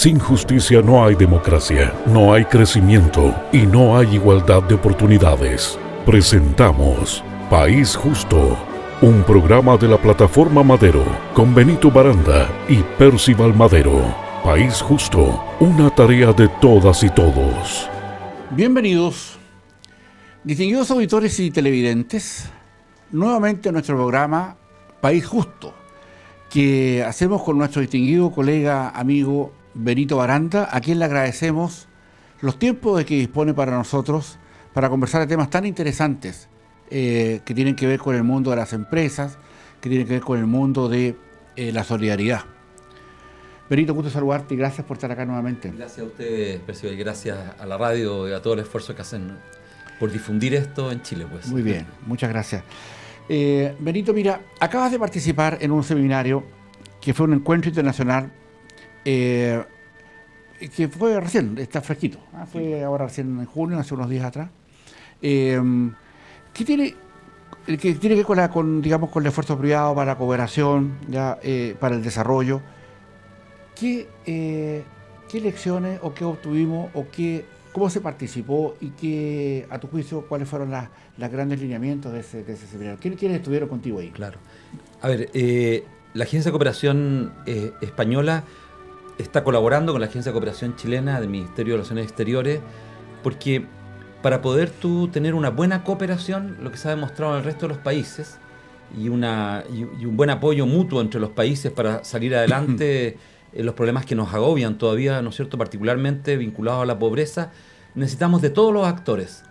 Sin justicia no hay democracia, no hay crecimiento y no hay igualdad de oportunidades. Presentamos País Justo, un programa de la plataforma Madero con Benito Baranda y Percival Madero. País Justo, una tarea de todas y todos. Bienvenidos, distinguidos auditores y televidentes, nuevamente a nuestro programa País Justo, que hacemos con nuestro distinguido colega, amigo Benito Baranda, a quien le agradecemos los tiempos de que dispone para nosotros para conversar de temas tan interesantes que tienen que ver con el mundo de las empresas, que tienen que ver con el mundo de la solidaridad. Benito, gusto saludarte y gracias por estar acá nuevamente. Gracias a ustedes, Percival, y gracias a la radio y a todo el esfuerzo que hacen por difundir esto en Chile, pues. Muy bien, muchas gracias. Benito, mira, acabas de participar en un seminario que fue un encuentro internacional que fue recién, está fresquito, fue ahora recién en junio, hace unos días atrás, que tiene que ver con el esfuerzo privado para la cooperación, para el desarrollo. ¿Qué lecciones o qué obtuvimos o cómo se participó y a tu juicio, cuáles fueron los grandes lineamientos de ese seminario? ¿Quiénes estuvieron contigo ahí? Claro. A ver, la Agencia de Cooperación Española está colaborando con la Agencia de Cooperación Chilena del Ministerio de Relaciones Exteriores, porque para poder tú tener una buena cooperación, lo que se ha demostrado en el resto de los países, y un buen apoyo mutuo entre los países para salir adelante los problemas que nos agobian todavía, ¿no es cierto?, particularmente vinculados a la pobreza, necesitamos de todos los actores.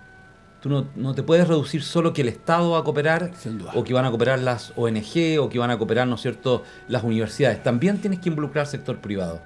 Tú no te puedes reducir solo que el Estado va a cooperar, o que van a cooperar las ONG, o que van a cooperar, ¿no es cierto?, las universidades. También tienes que involucrar al sector privado.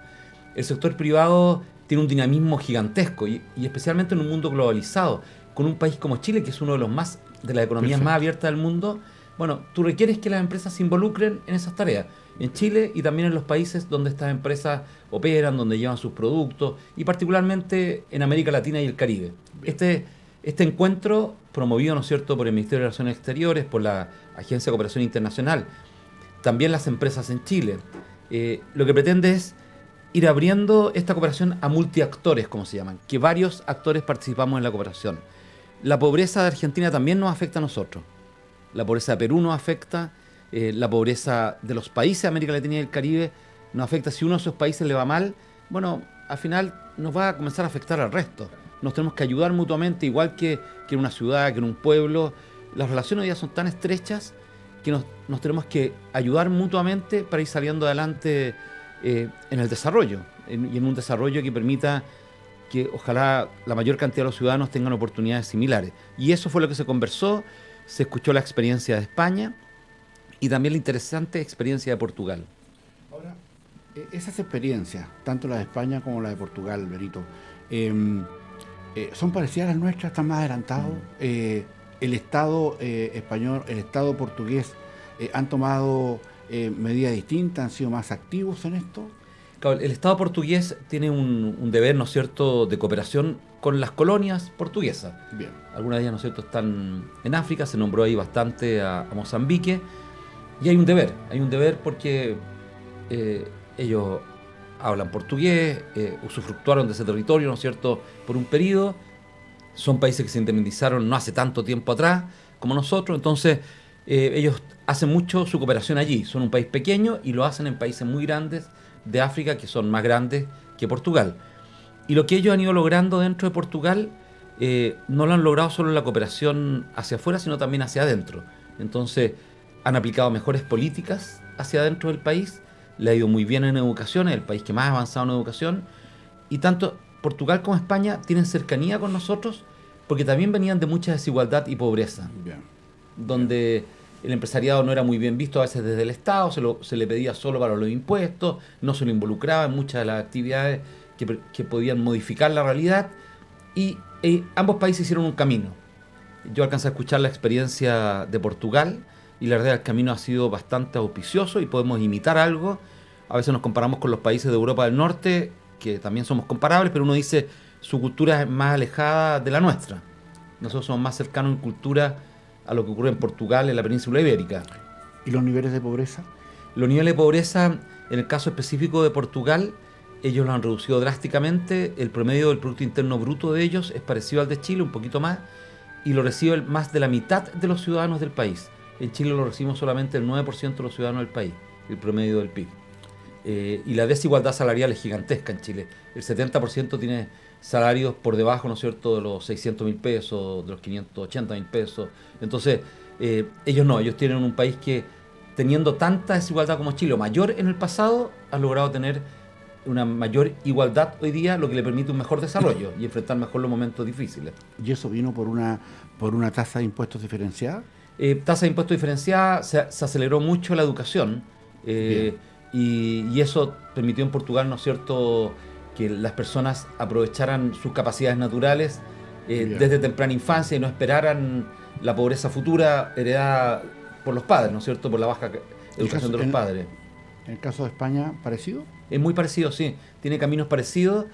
El sector privado tiene un dinamismo gigantesco, y especialmente en un mundo globalizado, con un país como Chile, que es uno de las economías más abiertas del mundo. Bueno, tú requieres que las empresas se involucren en esas tareas, en Chile y también en los países donde estas empresas operan, donde llevan sus productos, y particularmente en América Latina y el Caribe. Este encuentro, promovido, ¿no es cierto?, por el Ministerio de Relaciones Exteriores, por la Agencia de Cooperación Internacional, también las empresas en Chile, lo que pretende es ir abriendo esta cooperación a multiactores, como se llaman, que varios actores participamos en la cooperación. La pobreza de Argentina también nos afecta a nosotros. La pobreza de Perú nos afecta, la pobreza de los países de América Latina y el Caribe nos afecta. Si uno de esos países le va mal, bueno, al final nos va a comenzar a afectar al resto. Nos tenemos que ayudar mutuamente, igual que en una ciudad, que en un pueblo. Las relaciones hoy día son tan estrechas que nos tenemos que ayudar mutuamente para ir saliendo adelante en el desarrollo, y en un desarrollo que permita que ojalá la mayor cantidad de los ciudadanos tengan oportunidades similares. Y eso fue lo que se conversó. Se escuchó la experiencia de España y también la interesante experiencia de Portugal. Ahora, esas experiencias, tanto la de España como la de Portugal, Benito, son parecidas a las nuestras, están más adelantados. El Estado español, el Estado portugués han tomado medidas distintas, han sido más activos en esto. Claro, el Estado portugués tiene un deber, ¿no es cierto?, de cooperación con las colonias portuguesas. Bien. Algunas de ellas, ¿no es cierto?, están en África, se nombró ahí bastante a Mozambique, y hay un deber porque ellos hablan portugués, usufructuaron de ese territorio, ¿no es cierto?, por un periodo. Son países que se independizaron no hace tanto tiempo atrás como nosotros, entonces ellos hacen mucho su cooperación allí. Son un país pequeño y lo hacen en países muy grandes de África, que son más grandes que Portugal. Y lo que ellos han ido logrando dentro de Portugal, no lo han logrado solo en la cooperación hacia afuera, sino también hacia adentro. Entonces, han aplicado mejores políticas hacia adentro del país, le ha ido muy bien en educación, es el país que más ha avanzado en educación, y tanto Portugal como España tienen cercanía con nosotros, porque también venían de mucha desigualdad y pobreza, donde el empresariado no era muy bien visto a veces desde el Estado, se le pedía solo para los impuestos, no se lo involucraba en muchas de las actividades que podían modificar la realidad, y ambos países hicieron un camino. Yo alcancé a escuchar la experiencia de Portugal, y la verdad el camino ha sido bastante auspicioso y podemos imitar algo. A veces nos comparamos con los países de Europa del Norte, que también somos comparables, pero uno dice su cultura es más alejada de la nuestra. Nosotros somos más cercanos en cultura a lo que ocurre en Portugal, en la península ibérica. ¿Y los niveles de pobreza? Los niveles de pobreza, en el caso específico de Portugal, ellos lo han reducido drásticamente. El promedio del Producto Interno Bruto de ellos es parecido al de Chile, un poquito más, y lo recibe más de la mitad de los ciudadanos del país. En Chile lo recibimos solamente el 9% de los ciudadanos del país, el promedio del PIB. Y la desigualdad salarial es gigantesca en Chile. El 70% tiene salarios por debajo, ¿no es cierto?, de los 600.000 pesos, de los 580.000 pesos. Entonces, ellos no, ellos tienen un país que, teniendo tanta desigualdad como Chile, o mayor en el pasado, ha logrado tener una mayor igualdad hoy día, lo que le permite un mejor desarrollo y enfrentar mejor los momentos difíciles. ¿Y eso vino por una tasa de impuestos diferenciada? Tasa de impuestos diferenciada, se aceleró mucho la educación y eso permitió en Portugal, ¿no es cierto?, que las personas aprovecharan sus capacidades naturales desde temprana infancia y no esperaran la pobreza futura heredada por los padres, ¿no es cierto?, por la baja educación de los padres. ¿En el caso de España, parecido? Es muy parecido, sí. Tiene caminos parecidos.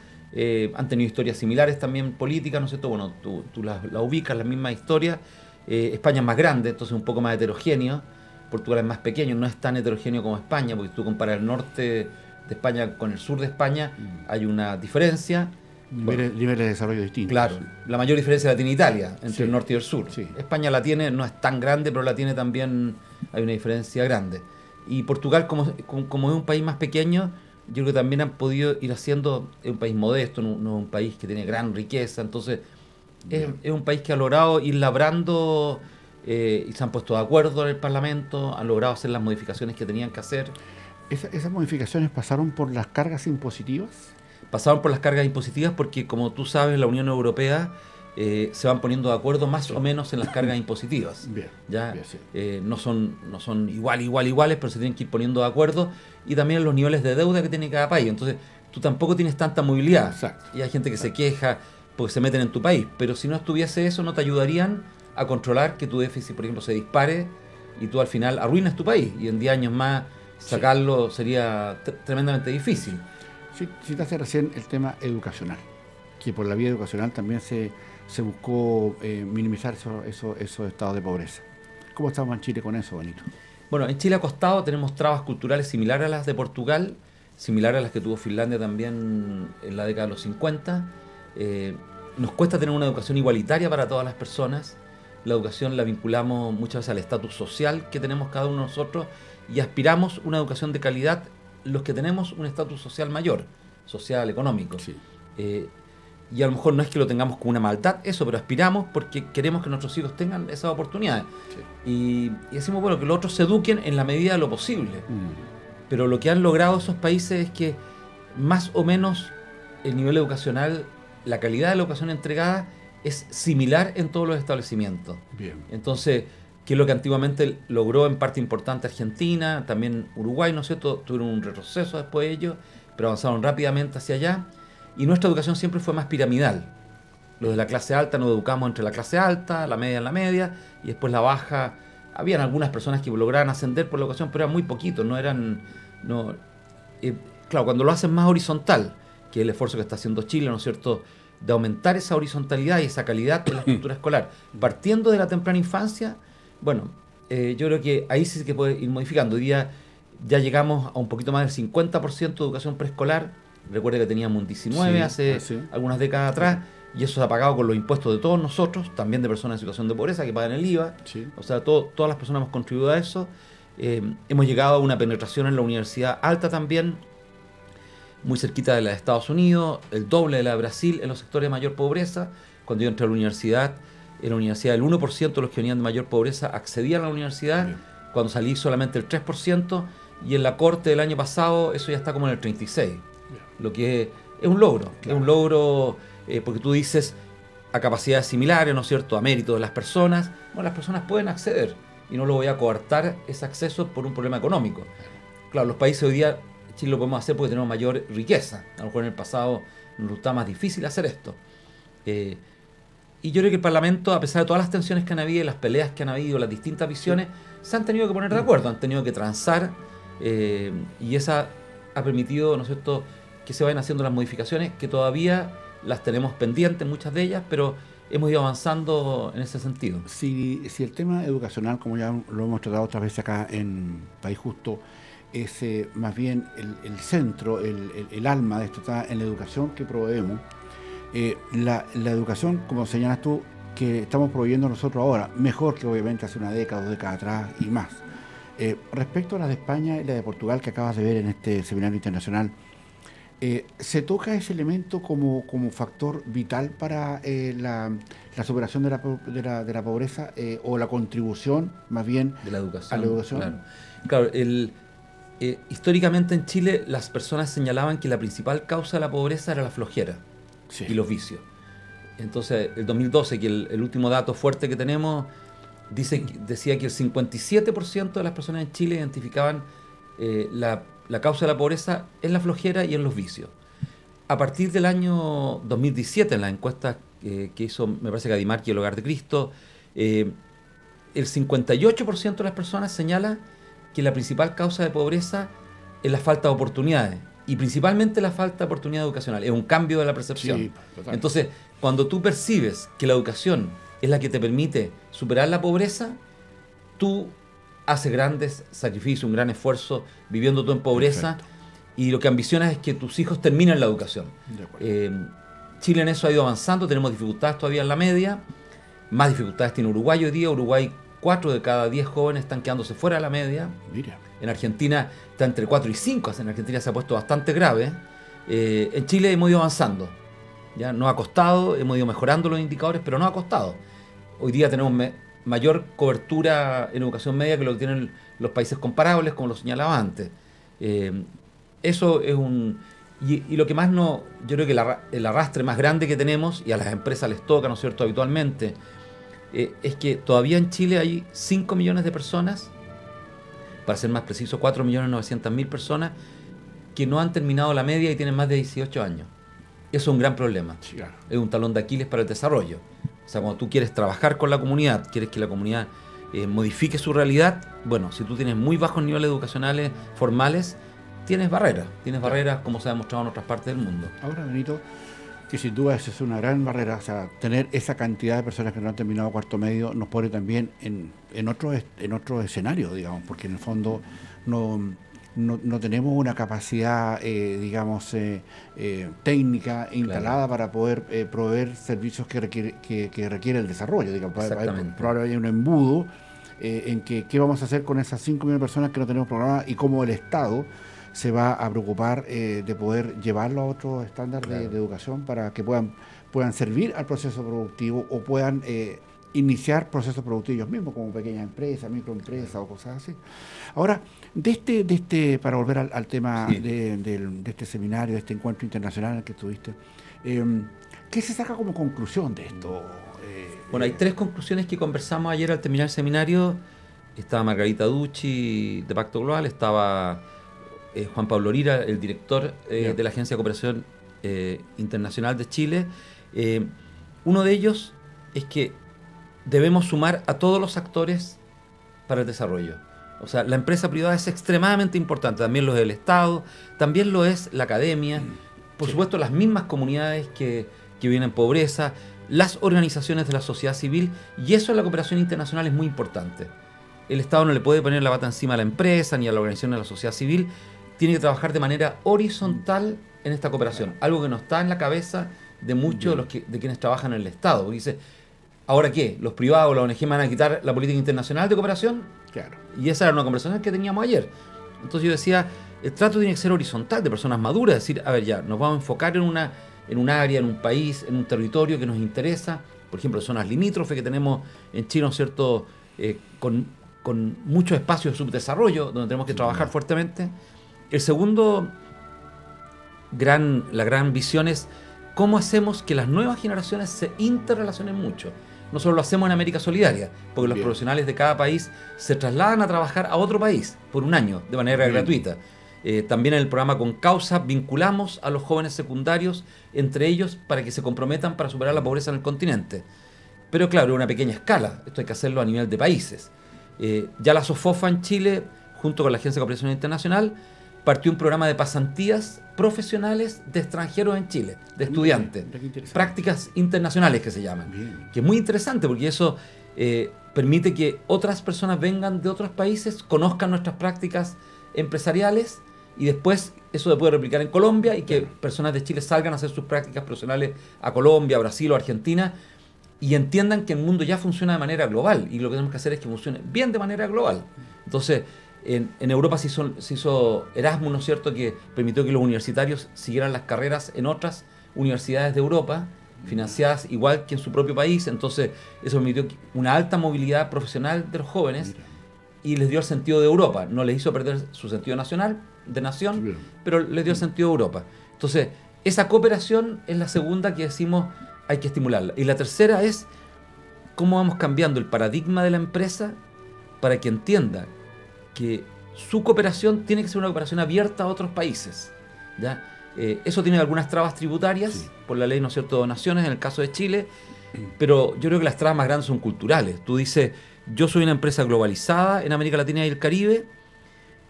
Han tenido historias similares también políticas, ¿no es cierto? Bueno, tú la ubicas, la misma historia. España es más grande, entonces un poco más heterogéneo. Portugal es más pequeño, no es tan heterogéneo como España, porque si tú comparas el norte de España con el sur de España, hay una diferencia. Niveles de desarrollo distintos. Claro, la mayor diferencia la tiene Italia, entre el norte y el sur. Sí. España la tiene, no es tan grande, pero la tiene también, hay una diferencia grande. Y Portugal, como es un país más pequeño, yo creo que también han podido ir haciendo, es un país modesto, no es un país que tiene gran riqueza, entonces es un país que ha logrado ir labrando y se han puesto de acuerdo en el Parlamento, han logrado hacer las modificaciones que tenían que hacer. ¿Esas modificaciones pasaron por las cargas impositivas? Pasaron por las cargas impositivas porque, como tú sabes, la Unión Europea se van poniendo de acuerdo más o menos en las cargas impositivas. Bien, ¿ya? bien, sí. No son iguales, pero se tienen que ir poniendo de acuerdo, y también los niveles de deuda que tiene cada país. Entonces, tú tampoco tienes tanta movilidad. Exacto. Y hay gente que se queja porque se meten en tu país, pero si no estuviese eso, no te ayudarían a controlar que tu déficit, por ejemplo, se dispare y tú al final arruinas tu país, y en 10 años más sacarlo sería tremendamente difícil. Sí, citaste recién el tema educacional, que por la vía educacional también se buscó minimizar esos estados de pobreza. ¿Cómo estamos en Chile con eso, Benito? Bueno, en Chile acostado tenemos trabas culturales similares a las de Portugal, similares a las que tuvo Finlandia también en la década de los 50. Nos cuesta tener una educación igualitaria para todas las personas. La educación la vinculamos muchas veces al estatus social que tenemos cada uno de nosotros, y aspiramos una educación de calidad los que tenemos un estatus social mayor, social, económico. Sí. Y a lo mejor no es que lo tengamos como una maldad eso, pero aspiramos porque queremos que nuestros hijos tengan esas oportunidades. Sí. Y decimos, bueno, que los otros se eduquen en la medida de lo posible. Pero lo que han logrado esos países es que más o menos el nivel educacional, la calidad de la educación entregada es similar en todos los establecimientos. Bien. Entonces, que es lo que antiguamente logró en parte importante Argentina, también Uruguay, ¿no es cierto? Tuvieron un retroceso después de ellos, pero avanzaron rápidamente hacia allá. Y nuestra educación siempre fue más piramidal. Los de la clase alta nos educamos entre la clase alta, la media en la media, y después la baja. Habían algunas personas que lograban ascender por la educación, pero eran muy poquitos, no eran... claro, cuando lo hacen más horizontal, que es el esfuerzo que está haciendo Chile, ¿no es cierto?, de aumentar esa horizontalidad y esa calidad de la estructura escolar, partiendo de la temprana infancia, bueno, yo creo que ahí sí que puede ir modificando. Hoy día ya llegamos a un poquito más del 50% de educación preescolar. Recuerde que teníamos un 19 hace algunas décadas atrás, y eso se ha pagado con los impuestos de todos nosotros, también de personas en situación de pobreza que pagan el IVA. Sí. O sea, todas las personas hemos contribuido a eso. Hemos llegado a una penetración en la universidad alta también, muy cerquita de la de Estados Unidos, el doble de la de Brasil en los sectores de mayor pobreza. Cuando yo entré a la universidad, en la universidad el 1% de los que venían de mayor pobreza accedían a la universidad. Bien. Cuando salí solamente el 3%, y en la corte del año pasado eso ya está como en el 36%. Bien. Lo que es un logro, claro. Es un logro porque tú dices a capacidades similares, ¿no es cierto?, a mérito de las personas. Bueno, las personas pueden acceder y no lo voy a coartar ese acceso por un problema económico. Claro, los países hoy día, Chile lo podemos hacer porque tenemos mayor riqueza. A lo mejor en el pasado nos resultaba más difícil hacer esto. Y yo creo que el Parlamento, a pesar de todas las tensiones que han habido, las peleas que han habido, las distintas visiones, se han tenido que poner de acuerdo, han tenido que transar, y esa ha permitido, ¿no es cierto?, que se vayan haciendo las modificaciones, que todavía las tenemos pendientes, muchas de ellas, pero hemos ido avanzando en ese sentido. Si el tema educacional, como ya lo hemos tratado otras veces acá en País Justo, es más bien el centro, el alma de esto está en la educación que proveemos. La educación, como señalas tú, que estamos proveyendo nosotros ahora, mejor que obviamente hace una década, 2 décadas atrás y más. Respecto a la de España y la de Portugal que acabas de ver en este seminario internacional, ¿se toca ese elemento como factor vital para la superación de la pobreza o la contribución más bien de la educación, a la educación? Claro, históricamente en Chile las personas señalaban que la principal causa de la pobreza era la flojera y los vicios. Entonces, el 2012, que el último dato fuerte que tenemos, decía que el 57% de las personas en Chile identificaban la causa de la pobreza en la flojera y en los vicios. A partir del año 2017, en la encuesta que hizo, me parece que Adimark y el Hogar de Cristo, el 58% de las personas señala que la principal causa de pobreza es la falta de oportunidades, y principalmente la falta de oportunidad educacional. Es un cambio de la percepción. Sí, total. Entonces, cuando tú percibes que la educación es la que te permite superar la pobreza, tú haces grandes sacrificios, un gran esfuerzo viviendo tú en pobreza. Perfecto. Y lo que ambicionas es que tus hijos terminen la educación. Chile en eso ha ido avanzando, tenemos dificultades todavía en la media, más dificultades tiene Uruguay hoy día. Uruguay, 4 de cada 10 jóvenes están quedándose fuera de la media. Mira. En Argentina está entre 4 y 5, en Argentina se ha puesto bastante grave. En Chile hemos ido avanzando, ya no ha costado, hemos ido mejorando los indicadores, pero no ha costado. Hoy día tenemos mayor cobertura en educación media que lo que tienen los países comparables, como lo señalaba antes. Eso es y lo que más yo creo que el arrastre más grande que tenemos, y a las empresas les toca, ¿no es cierto?, habitualmente, es que todavía en Chile hay 5 millones de personas, para ser más preciso, 4.900.000 personas que no han terminado la media y tienen más de 18 años. Eso es un gran problema. Sí, claro. Es un talón de Aquiles para el desarrollo. O sea, cuando tú quieres trabajar con la comunidad, quieres que la comunidad modifique su realidad, bueno, si tú tienes muy bajos niveles educacionales formales, tienes barreras. Tienes barreras como se ha demostrado en otras partes del mundo. Ahora, Benito, que sin duda esa es una gran barrera, o sea, tener esa cantidad de personas que no han terminado cuarto medio nos pone también en otro escenario, digamos, porque en el fondo no tenemos una capacidad, digamos, técnica instalada, claro, para poder proveer servicios que requiere el desarrollo. Digamos, probablemente hay un embudo en que qué vamos a hacer con esas 5 millones de personas que no tenemos programadas y cómo el Estado se va a preocupar de poder llevarlo a otro estándar, claro, de educación para que puedan servir al proceso productivo o puedan iniciar procesos productivos ellos mismos, como pequeñas empresas, microempresas o cosas así. Ahora, para volver al tema, sí, de este seminario, de este encuentro internacional en el que estuviste, ¿qué se saca como conclusión de esto? Bueno, hay 3 conclusiones que conversamos ayer al terminar el seminario. Estaba Margarita Ducci de Pacto Global, estaba Juan Pablo Lira, el director de la Agencia de Cooperación Internacional de Chile. Uno de ellos es que debemos sumar a todos los actores para el desarrollo. O sea, la empresa privada es extremadamente importante, también lo es el Estado, también lo es la academia, por supuesto las mismas comunidades que viven en pobreza, las organizaciones de la sociedad civil, y eso en la cooperación internacional es muy importante. El Estado no le puede poner la pata encima a la empresa ni a la organización de la sociedad civil, tiene que trabajar de manera horizontal en esta cooperación, algo que no está en la cabeza de muchos de quienes trabajan en el Estado. Porque dice, ¿ahora qué? ¿Los privados, la ONG van a quitar la política internacional de cooperación? Claro. Y esa era una conversación que teníamos ayer. Entonces yo decía, el trato tiene que ser horizontal, de personas maduras, decir, a ver, ya, nos vamos a enfocar en un área, en un país, en un territorio que nos interesa, por ejemplo, zonas limítrofes que tenemos en Chile, ¿no es cierto?, con muchos espacios de subdesarrollo, donde tenemos que trabajar fuertemente. El segundo, la gran visión es cómo hacemos que las nuevas generaciones se interrelacionen mucho. Nosotros lo hacemos en América Solidaria, porque los profesionales de cada país se trasladan a trabajar a otro país por un año, de manera gratuita. También en el programa Con Causa vinculamos a los jóvenes secundarios entre ellos para que se comprometan para superar la pobreza en el continente. Pero claro, a una pequeña escala, esto hay que hacerlo a nivel de países. Ya la SOFOFA en Chile, junto con la Agencia de Cooperación Internacional, partió un programa de pasantías profesionales de extranjeros en Chile, de estudiantes, prácticas internacionales que se llaman, que es muy interesante porque eso permite que otras personas vengan de otros países, conozcan nuestras prácticas empresariales y después eso se puede replicar en Colombia y que personas de Chile salgan a hacer sus prácticas profesionales a Colombia, a Brasil o a Argentina y entiendan que el mundo ya funciona de manera global y lo que tenemos que hacer es que funcione bien de manera global. Entonces, en Europa se hizo Erasmus, ¿no es cierto?, que permitió que los universitarios siguieran las carreras en otras universidades de Europa, financiadas igual que en su propio país. Entonces, eso permitió una alta movilidad profesional de los jóvenes y les dio el sentido de Europa. No les hizo perder su sentido nacional, de nación, pero les dio el sentido de Europa. Entonces, esa cooperación es la segunda que decimos hay que estimularla. Y la tercera es cómo vamos cambiando el paradigma de la empresa para que entienda que su cooperación tiene que ser una cooperación abierta a otros países, ¿ya? Eso tiene algunas trabas tributarias, por la ley, ¿no es cierto?, de donaciones, en el caso de Chile, pero yo creo que las trabas más grandes son culturales. Tú dices, yo soy una empresa globalizada en América Latina y el Caribe,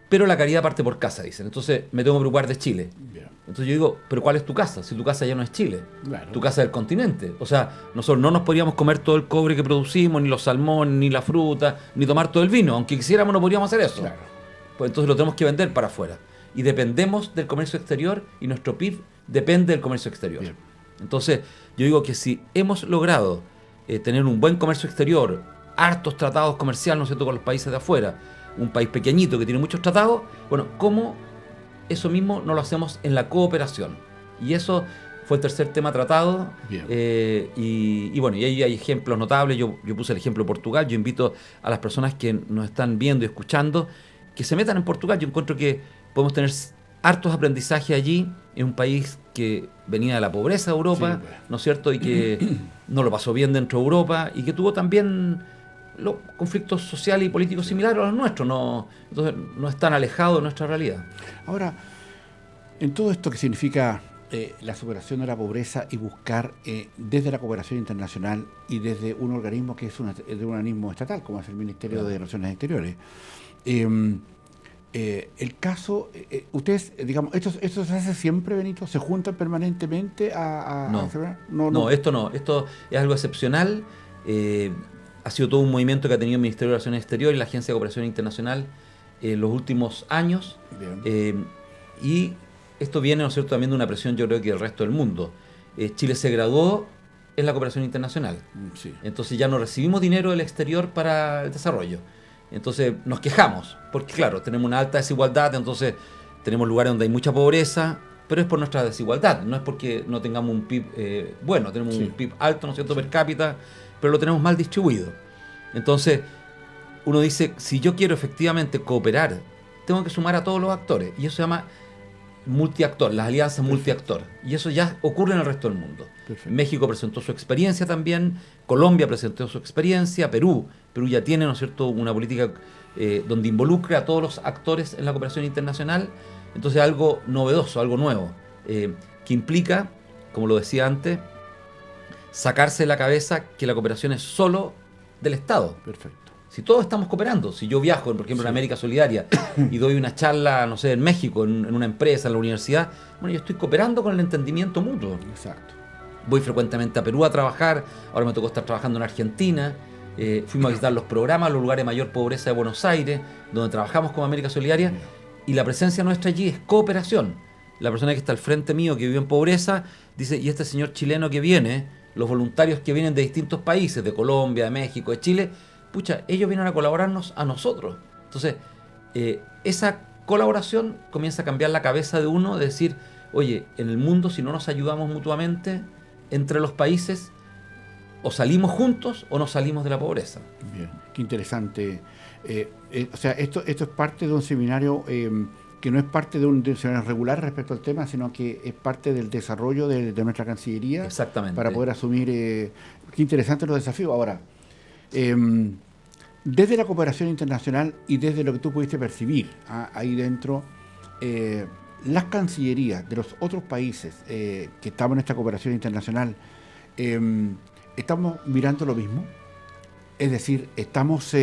pero la caridad parte por casa, dicen. Entonces me tengo que preocupar de Chile. Entonces yo digo, ¿pero cuál es tu casa? Si tu casa ya no es Chile, tu casa es el continente. O sea, nosotros no nos podríamos comer todo el cobre que producimos, ni los salmones, ni la fruta, ni tomar todo el vino. Aunque quisiéramos no podríamos hacer eso. Pues entonces lo tenemos que vender para afuera. Y dependemos del comercio exterior y nuestro PIB depende del comercio exterior. Entonces yo digo que si hemos logrado tener un buen comercio exterior, hartos tratados comerciales, ¿no es cierto?, con los países de afuera, un país pequeñito que tiene muchos tratados, bueno, ¿cómo eso mismo no lo hacemos en la cooperación? Y eso fue el tercer tema tratado. Y bueno, y ahí hay ejemplos notables. Yo puse el ejemplo de Portugal. Yo invito a las personas que nos están viendo y escuchando que se metan en Portugal. Yo encuentro que podemos tener hartos aprendizajes allí, en un país que venía de la pobreza de Europa, ¿no es cierto?, y que no lo pasó bien dentro de Europa y que tuvo también los conflictos sociales y políticos similares a los nuestros. Entonces no están alejados de nuestra realidad. Ahora, en todo esto que significa la superación de la pobreza y buscar desde la cooperación internacional y desde un organismo que es de un organismo estatal, como es el Ministerio de Relaciones Exteriores, el caso, ustedes, digamos, ¿esto se hace siempre, Benito? ¿Se juntan permanentemente No, esto no. Esto es algo excepcional. Ha sido todo un movimiento que ha tenido el Ministerio de Relaciones Exteriores y la Agencia de Cooperación Internacional en los últimos años. Y esto viene, ¿no es cierto?, también de una presión, yo creo, que del resto del mundo. Chile se graduó en la cooperación internacional. Entonces ya no recibimos dinero del exterior para el desarrollo. Entonces nos quejamos, porque claro, tenemos una alta desigualdad, entonces tenemos lugares donde hay mucha pobreza, pero es por nuestra desigualdad, no es porque no tengamos un PIB bueno, tenemos un PIB alto, ¿no es cierto?, per cápita, pero lo tenemos mal distribuido. Entonces uno dice, si yo quiero efectivamente cooperar, tengo que sumar a todos los actores, y eso se llama multiactor, las alianzas multiactor, y eso ya ocurre en el resto del mundo. México presentó su experiencia también, Colombia presentó su experiencia, Perú ya tiene, ¿no es cierto?, una política donde involucra a todos los actores en la cooperación internacional. Entonces algo novedoso, algo nuevo, que implica, como lo decía antes, sacarse de la cabeza que la cooperación es solo del Estado. Si todos estamos cooperando, si yo viajo, por ejemplo, en América Solidaria y doy una charla, no sé, en México, en una empresa, en la universidad, bueno, yo estoy cooperando con el entendimiento mutuo. Voy frecuentemente a Perú a trabajar, ahora me tocó estar trabajando en Argentina, fuimos a visitar los programas, los lugares de mayor pobreza de Buenos Aires, donde trabajamos con América Solidaria, y la presencia nuestra allí es cooperación. La persona que está al frente mío, que vive en pobreza, dice, y este señor chileno que viene, los voluntarios que vienen de distintos países, de Colombia, de México, de Chile, pucha, ellos vienen a colaborarnos a nosotros. Entonces, esa colaboración comienza a cambiar la cabeza de uno, de decir, oye, en el mundo, si no nos ayudamos mutuamente entre los países, o salimos juntos o nos salimos de la pobreza. Bien, qué interesante. O sea, esto es parte de un seminario que no es parte de un seminario regular respecto al tema, sino que es parte del desarrollo de nuestra Cancillería. Exactamente. Para poder asumir. Qué interesantes los desafíos. Ahora, desde la cooperación internacional y desde lo que tú pudiste percibir ahí dentro, las cancillerías de los otros países que estamos en esta cooperación internacional, ¿estamos mirando lo mismo? Es decir, estamos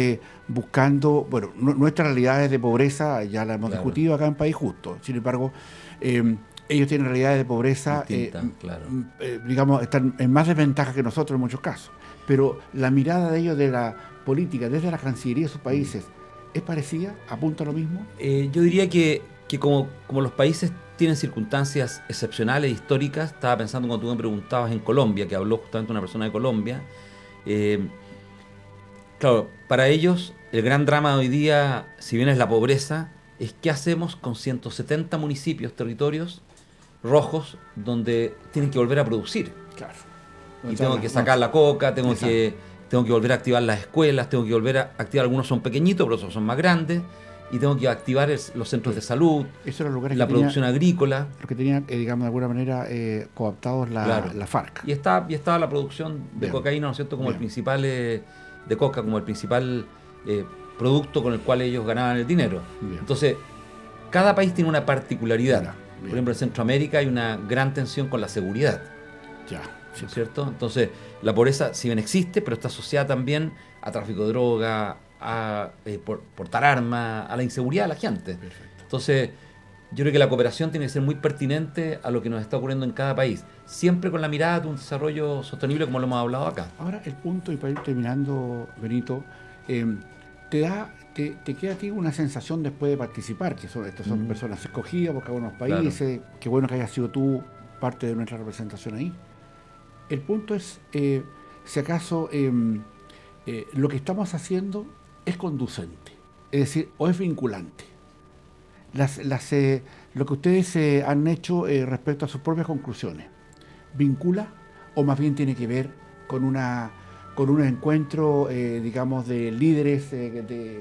buscando, bueno, nuestras realidades de pobreza ya la hemos discutido acá en País Justo. Sin embargo, ellos tienen realidades de pobreza, digamos, están en más desventaja que nosotros en muchos casos. Pero la mirada de ellos de la política desde la Cancillería de sus países, ¿Es parecida? ¿Apunta a lo mismo? Yo diría que como los países tienen circunstancias excepcionales, históricas, estaba pensando cuando tú me preguntabas en Colombia, que habló justamente una persona de Colombia, claro, para ellos el gran drama de hoy día, si bien es la pobreza, es qué hacemos con 170 municipios, territorios rojos, donde tienen que volver a producir. Claro. Y tengo que sacar la coca, tengo que volver a activar las escuelas, tengo que volver a activar, algunos son pequeñitos, pero otros son más grandes, y tengo que activar los centros de salud, la producción agrícola. Lo que tenía, digamos, de alguna manera cooptados la FARC. Y estaba la producción de cocaína, ¿no es cierto?, como el principal, de coca, como el principal producto con el cual ellos ganaban el dinero. Bien. Entonces, cada país tiene una particularidad. Por ejemplo, en Centroamérica hay una gran tensión con la seguridad. ¿No es cierto? Entonces, la pobreza, si bien existe, pero está asociada también a tráfico de droga, a portar armas, a la inseguridad de la gente. Perfecto. Entonces, yo creo que la cooperación tiene que ser muy pertinente a lo que nos está ocurriendo en cada país, siempre con la mirada de un desarrollo sostenible, como lo hemos hablado acá. Ahora, el punto, y para ir terminando, Benito, te queda a ti una sensación después de participar, que estas son personas escogidas por cada uno de los países, claro. Qué bueno que hayas sido tú parte de nuestra representación ahí. El punto es, si acaso lo que estamos haciendo es conducente, es decir, o es vinculante. Lo que ustedes han hecho respecto a sus propias conclusiones, ¿vincula o más bien tiene que ver con un encuentro, digamos, de líderes,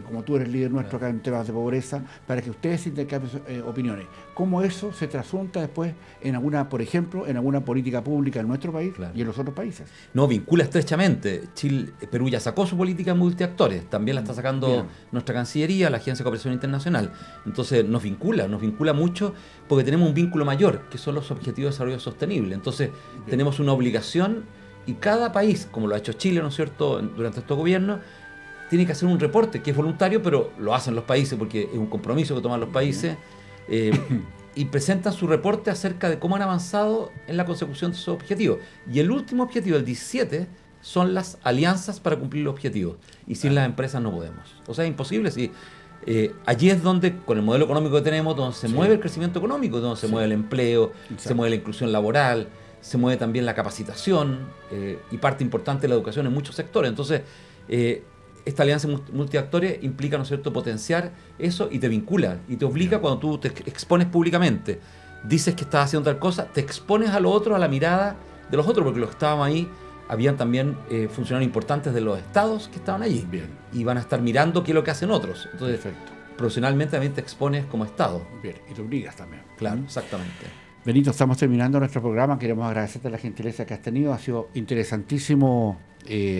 como tú eres líder nuestro acá en temas de pobreza, para que ustedes intercambien opiniones? ¿Cómo eso se trasunta después por ejemplo, en alguna política pública en nuestro país y en los otros países? No, vincula estrechamente. Perú ya sacó su política multiactores, también la está sacando nuestra Cancillería, la Agencia de Cooperación Internacional. Entonces nos vincula mucho porque tenemos un vínculo mayor, que son los Objetivos de Desarrollo Sostenible. Entonces tenemos una obligación. Y cada país, como lo ha hecho Chile, ¿no es cierto?, durante estos gobiernos, tiene que hacer un reporte que es voluntario, pero lo hacen los países porque es un compromiso que toman los países, y presentan su reporte acerca de cómo han avanzado en la consecución de esos objetivos. Y el último objetivo, el 17, son las alianzas para cumplir los objetivos. Y sin las empresas no podemos. O sea, es imposible. Si, allí es donde, con el modelo económico que tenemos, donde se mueve el crecimiento económico, donde se mueve el empleo, se mueve la inclusión laboral, se mueve también la capacitación y parte importante de la educación en muchos sectores. Entonces, esta alianza multiactores implica, ¿no es cierto?, potenciar eso y te vincula y te obliga cuando tú te expones públicamente, dices que estás haciendo tal cosa, te expones a lo otro, a la mirada de los otros, porque los que estábamos ahí, habían también funcionarios importantes de los estados que estaban allí. Bien. Y van a estar mirando qué es lo que hacen otros. Entonces, profesionalmente también te expones como estado. Bien, y te obligas también. Claro, exactamente. Benito, estamos terminando nuestro programa. Queremos agradecerte la gentileza que has tenido. Ha sido interesantísimo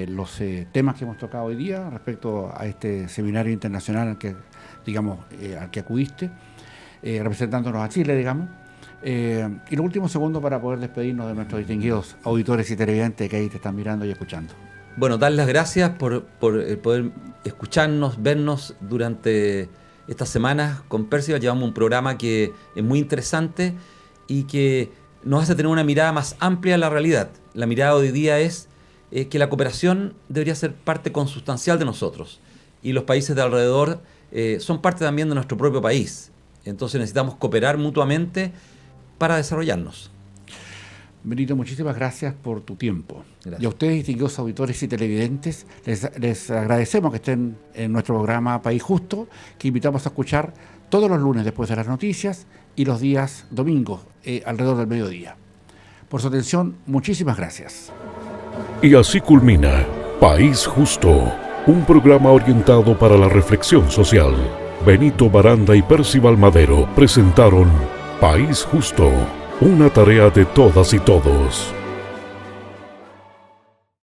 los temas que hemos tocado hoy día respecto a este seminario internacional al que acudiste, representándonos a Chile, digamos. Y los últimos segundos para poder despedirnos de nuestros distinguidos auditores y televidentes que ahí te están mirando y escuchando. Bueno, dar las gracias por poder escucharnos, vernos durante estas semanas con Percival. Llevamos un programa que es muy interesante y que nos hace tener una mirada más amplia de la realidad. La mirada de hoy día es que la cooperación debería ser parte consustancial de nosotros y los países de alrededor son parte también de nuestro propio país. Entonces necesitamos cooperar mutuamente para desarrollarnos. Benito, muchísimas gracias por tu tiempo. Gracias. Y a ustedes, distinguidos auditores y televidentes, les agradecemos que estén en nuestro programa País Justo, que invitamos a escuchar todos los lunes después de las noticias y los días domingos alrededor del mediodía. Por su atención, muchísimas gracias. Y así culmina País Justo, un programa orientado para la reflexión social. Benito Baranda y Percival Madero presentaron País Justo, una tarea de todas y todos.